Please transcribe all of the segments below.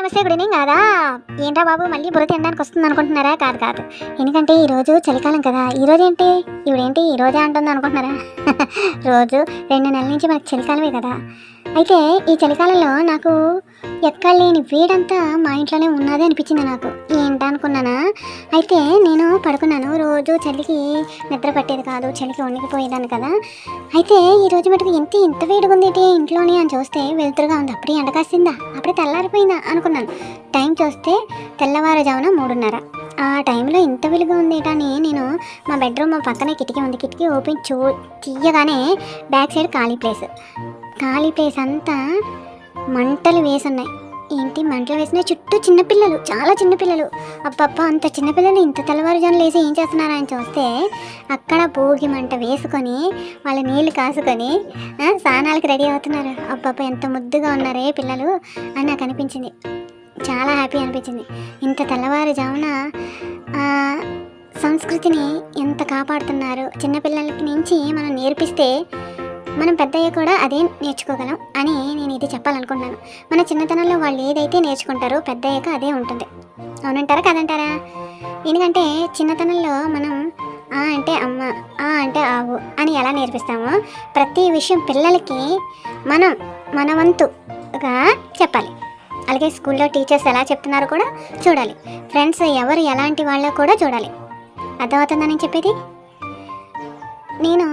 నమస్తే, good evening. కాదా ఏంటా బాబు, మళ్ళీ బుర్ర తినడానికి వస్తుంది అనుకుంటున్నారా? కాదు కాదు, ఎందుకంటే ఈరోజు చలికాలం కదా. ఈరోజు ఏంటి, ఇవిడేంటి ఈరోజే అంటుంది అనుకుంటున్నారా? రోజు 2 నెలల నుంచి మనకి చలికాలమే కదా. అయితే ఈ చలికాలంలో నాకు ఎక్కడ లేని వేడంతా మా ఇంట్లోనే ఉన్నది అనిపించింది నాకు. ఏంటనుకున్నానా, అయితే నేను పడుకున్నాను. రోజు చలికి నిద్ర పట్టేది కాదు, చలికి వణికిపోయేదాన్ని కదా. అయితే ఈరోజు మటుకు ఇంత వేడిగా ఉంది ఇంట్లోని అని చూస్తే వెలుతురుగా ఉంది. అప్పుడే ఎండ కాసిందా, అప్పుడే తెల్లారిపోయిందా అనుకున్నాను. టైం చూస్తే తెల్లవారుజామున 3:30. ఆ టైంలో ఇంత వెలుగు ఉంది అని నేను మా బెడ్రూమ్ మా పక్కనే కిటికీ ఉంది, కిటికీ ఓపెన్ తీయగానే బ్యాక్ సైడ్ ఖాళీ ప్లేస్ అంతా మంటలు వేసున్నాయి. ఏంటి మంటలు వేసినాయి? చుట్టూ చిన్నపిల్లలు, చాలా చిన్నపిల్లలు. అప్పప్ప, అంత చిన్నపిల్లలు ఇంత తెల్లవారుజామున లేసి ఏం చేస్తున్నారని చూస్తే అక్కడ భోగి మంట వేసుకొని వాళ్ళ నీళ్ళు కాసుకొని స్నానాలకు రెడీ అవుతున్నారు. అప్పప్ప, ఎంత ముద్దుగా ఉన్నారే పిల్లలు అని నాకు అనిపించింది. చాలా హ్యాపీ అనిపించింది. ఇంత తెల్లవారుజామున సంస్కృతిని ఎంత కాపాడుతున్నారు. చిన్నపిల్లలకి నుంచి మనం నేర్పిస్తే మనం పెద్దయ్య కూడా అదే నేర్చుకోగలం అని నేను ఇది చెప్పాలనుకుంటున్నాను. మన చిన్నతనంలో వాళ్ళు ఏదైతే నేర్చుకుంటారో పెద్దయ్యాక అదే ఉంటుంది. అవునంటారా కాదంటారా? ఎందుకంటే చిన్నతనంలో మనం ఆ అంటే అమ్మ, ఆ అంటే ఆవు అని ఎలా నేర్పిస్తామో ప్రతి విషయం పిల్లలకి మనం మన వంతుగా చెప్పాలి. అలాగే స్కూల్లో టీచర్స్ ఎలా చెప్తున్నారో కూడా చూడాలి. ఫ్రెండ్స్ ఎవరు ఎలాంటి వాళ్ళో కూడా చూడాలి. అర్థమవుతుందని చెప్పేది. నేను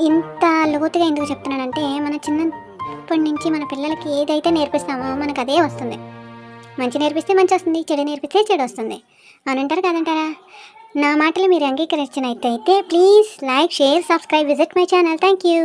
ఇంత లోతుగా ఎందుకు చెప్తున్నానంటే, మన చిన్నప్పటి నుంచి మన పిల్లలకి ఏదైతే నేర్పిస్తామో మనకు అదే వస్తుంది. మంచి నేర్పిస్తే మంచి వస్తుంది, చెడు నేర్పిస్తే చెడు వస్తుంది. అవునంటారా కాదంటారా? నా మాటలు మీరు అంగీకరించినట్టయితే please like, share, subscribe, visit my channel. Thank you.